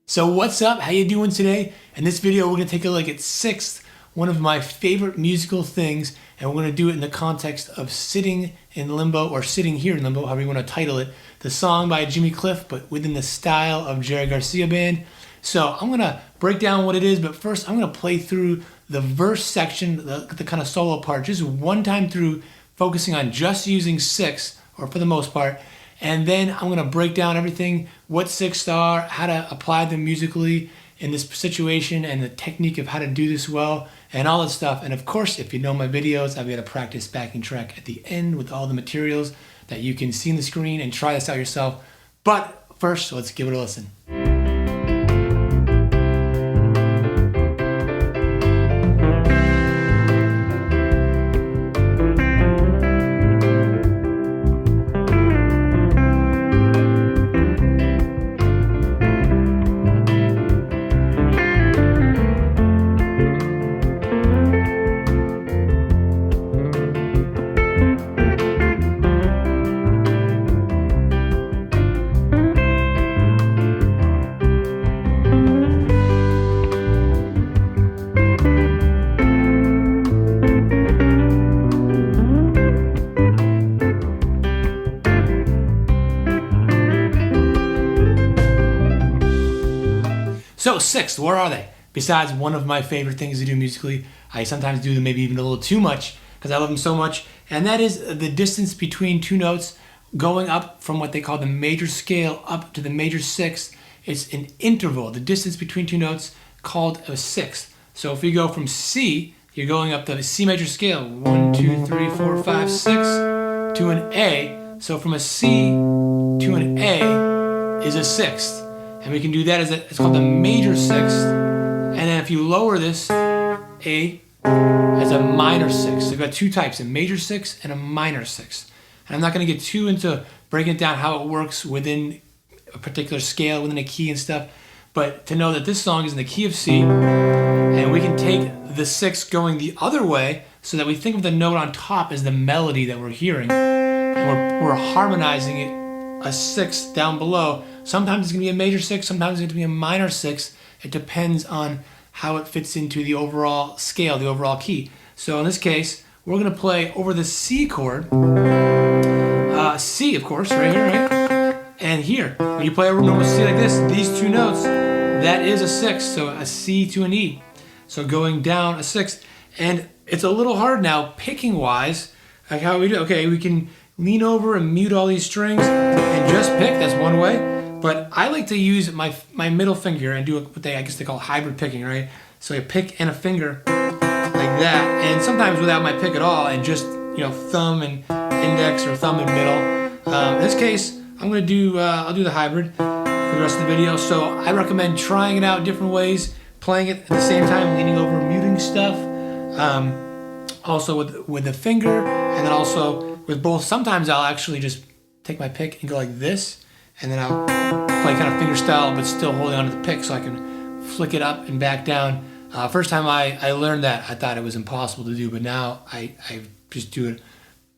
So what's up? How you doing today? In this video, we're gonna take a look at Sixth, one of my favorite musical things, and we're gonna do it in the context of Sitting in Limbo, or Sitting Here in Limbo, however you wanna title it. The song by Jimmy Cliff, but within the style of Jerry Garcia Band. So I'm gonna break down what it is, but first I'm gonna play through the verse section, the kind of solo part, just one time through, focusing on just using sixths, or for the most part. And then I'm gonna break down everything, what sixths are, how to apply them musically in this situation, and the technique of how to do this well, and all that stuff. And of course, if you know my videos, I've got a practice backing track at the end with all the materials that you can see on the screen and try this out yourself. But first, let's give it a listen. So sixth, where are they? Besides one of my favorite things to do musically, I sometimes do them maybe even a little too much because I love them so much, and that is the distance between two notes going up from what they call the major scale up to the major sixth. It's an interval, the distance between two notes called a sixth. So if you go from C, you're going up the C major scale, 1, 2, 3, 4, 5, 6, to an A. So from a C to an A is a sixth. And we can do that as it's called the major sixth. And then if you lower this, A as a minor sixth. So you've got two types, a major sixth and a minor sixth. And I'm not going to get too into breaking it down how it works within a particular scale, within a key and stuff. But to know that this song is in the key of C, and we can take the sixth going the other way so that we think of the note on top as the melody that we're hearing. And we're harmonizing it a sixth down below. Sometimes it's going to be a major sixth, sometimes it's going to be a minor sixth. It depends on how it fits into the overall scale, the overall key. So in this case, we're going to play over the C chord. C, of course, right here, right? And here, when you play over normal C like this, these two notes, that is a sixth, so a C to an E. So going down a sixth. And it's a little hard now, picking-wise, like how we do. Okay, we can lean over and mute all these strings and just pick, that's one way. But I like to use my middle finger and do what I guess they call hybrid picking, right? So I pick and a finger like that, and sometimes without my pick at all, and just thumb and index or thumb and middle. In this case, I'm gonna do I'll do the hybrid for the rest of the video. So I recommend trying it out different ways, playing it at the same time, leaning over, muting stuff. Also with the finger, and then also with both. Sometimes I'll actually just take my pick and go like this, and then I'll play kind of finger style, but still holding onto the pick so I can flick it up and back down. First time I learned that, I thought it was impossible to do, but now I just do it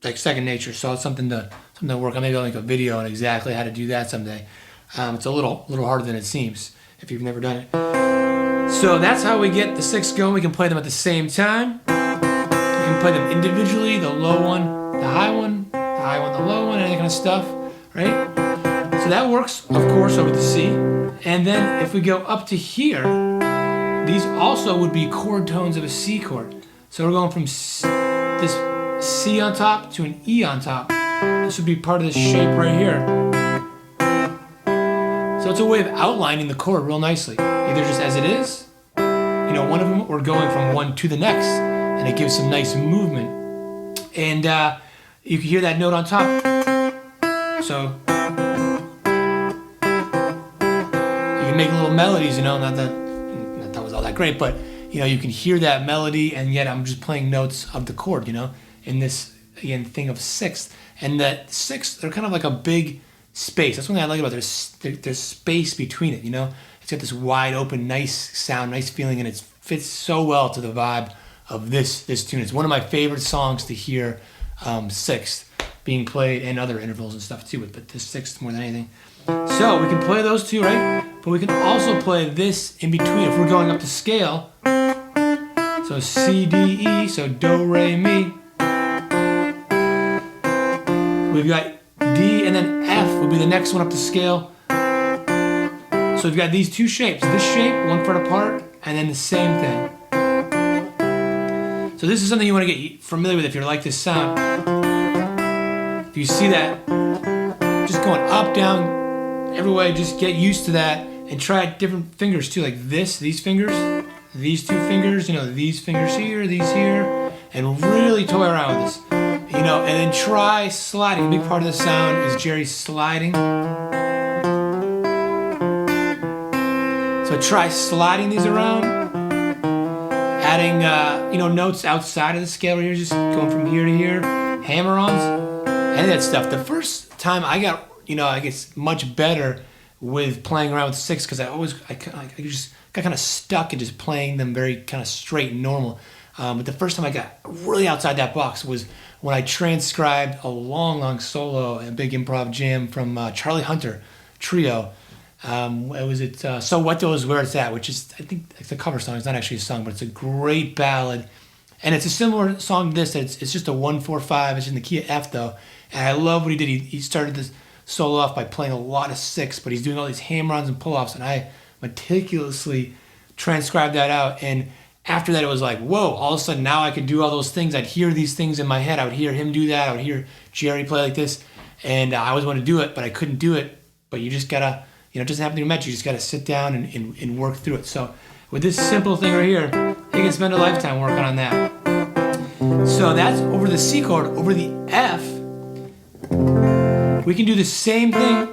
like second nature. So it's something to work on. Maybe I'll make a video on exactly how to do that someday. It's a little harder than it seems if you've never done it. So that's how we get the sixths going. We can play them at the same time. We can play them individually, the low one, the high one, the low one, and that kind of stuff, right? So that works, of course, over the C. And then if we go up to here, these also would be chord tones of a C chord. So we're going from this C on top to an E on top. This would be part of this shape right here. So it's a way of outlining the chord real nicely. Either just as it is, one of them, or going from one to the next, and it gives some nice movement. And you can hear that note on top. So you can make little melodies, not that was all that great, but you can hear that melody, and yet I'm just playing notes of the chord, in this, again, thing of sixth. And that sixth, they're kind of like a big space. That's one thing I like about it. There's space between it, It's got this wide open, nice sound, nice feeling, and it fits so well to the vibe of this tune. It's one of my favorite songs to hear, sixth being played, and other intervals and stuff too, but this sixth more than anything. So we can play those two, right? But we can also play this in between if we're going up to scale. So C, D, E, so Do, Re, Mi. We've got D and then F will be the next one up to scale. So we've got these two shapes. This shape, one fret apart, and then the same thing. So this is something you want to get familiar with if you like this sound. If you see that, just going up, down, every way, just get used to that and try different fingers too, like this, these fingers, these two fingers, you know, these fingers here, these here, and really toy around with this. You know, and then try sliding. A big part of the sound is Jerry sliding. So try sliding these around, adding you know, notes outside of the scale right here, just going from here to here, hammer-ons, any of that stuff. The first time I got, you know, I guess much better with playing around with six, because I just got kind of stuck in just playing them very kind of straight and normal. But the first time I got really outside that box was when I transcribed a long solo and big improv jam from Charlie Hunter Trio. So What Those Where It's At, which is, I think it's a cover song. It's not actually a song, but it's a great ballad. And it's a similar song to this. It's just a 1-4-5. It's in the key of F though. And I love what he did. He started this solo off by playing a lot of six, but he's doing all these hammer-ons and pull-offs, and I meticulously transcribed that out. And after that, it was like, whoa, all of a sudden now I could do all those things. I'd hear these things in my head. I would hear him do that. I would hear Jerry play like this. And I always wanted to do it, but I couldn't do it. But you just gotta, you know, it doesn't have to be met. You just gotta sit down and work through it. So with this simple thing right here, you can spend a lifetime working on that. So that's over the C chord. Over the F, we can do the same thing,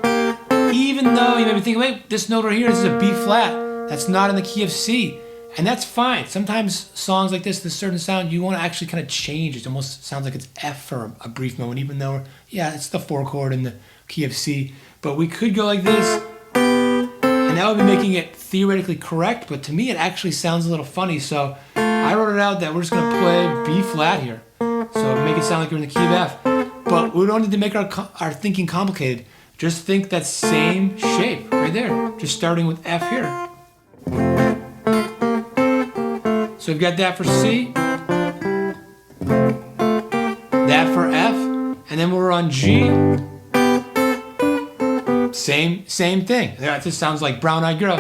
even though you may be thinking, wait, this note right here, this is a B flat. That's not in the key of C. And that's fine. Sometimes songs like this certain sound, you want to actually kind of change. It almost sounds like it's F for a brief moment, even though, yeah, it's the 4 chord in the key of C. But we could go like this, and that would be making it theoretically correct, but to me it actually sounds a little funny. So I wrote it out that we're just going to play B flat here. So make it sound like we're in the key of F. But we don't need to make our thinking complicated. Just think that same shape right there, just starting with F here. So we've got that for C, that for F, and then we're on G. Same thing. That just sounds like Brown Eyed Girl,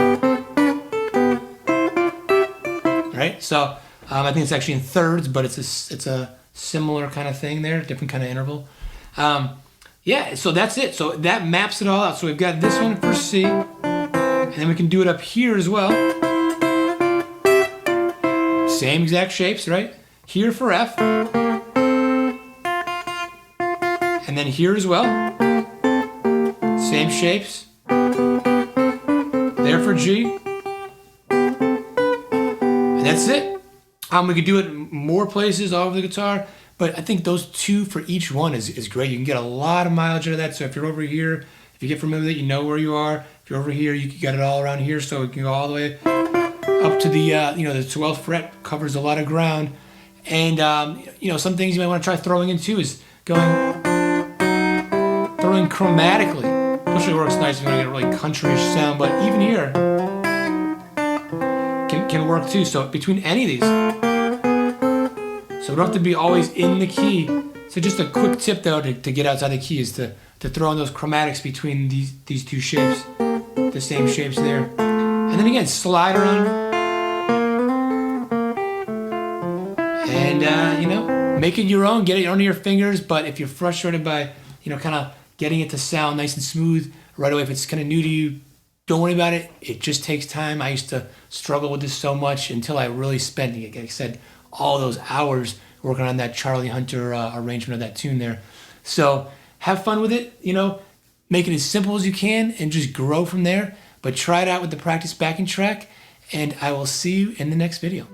right? So I think it's actually in thirds, but it's a similar kind of thing there, different kind of interval. Yeah, so that's it. So that maps it all out. So we've got this one for C, and then we can do it up here as well. Same exact shapes, right? Here for F, and then here as well. Same shapes. There for G, and that's it. We could do it in more places all over the guitar, but I think those two for each one is great. You can get a lot of mileage out of that. So if you're over here, if you get familiar with it, you know where you are. If you're over here, you can get it all around here, so it can go all the way up to the the 12th fret, covers a lot of ground. And some things you might want to try throwing in too is throwing chromatically. Especially works nice if you want to get a really countryish sound, but even here can work too. So between any of these, so we don't have to be always in the key. So just a quick tip though to get outside the key is to throw in those chromatics between these two shapes, the same shapes there. And then again, slide around. And make it your own, get it under your fingers. But if you're frustrated by kind of getting it to sound nice and smooth right away, if it's kind of new to you, don't worry about it. It just takes time. I used to struggle with this so much until I really spent, like I said, all those hours working on that Charlie Hunter arrangement of that tune there. So have fun with it. Make it as simple as you can and just grow from there. But try it out with the practice backing track, and I will see you in the next video.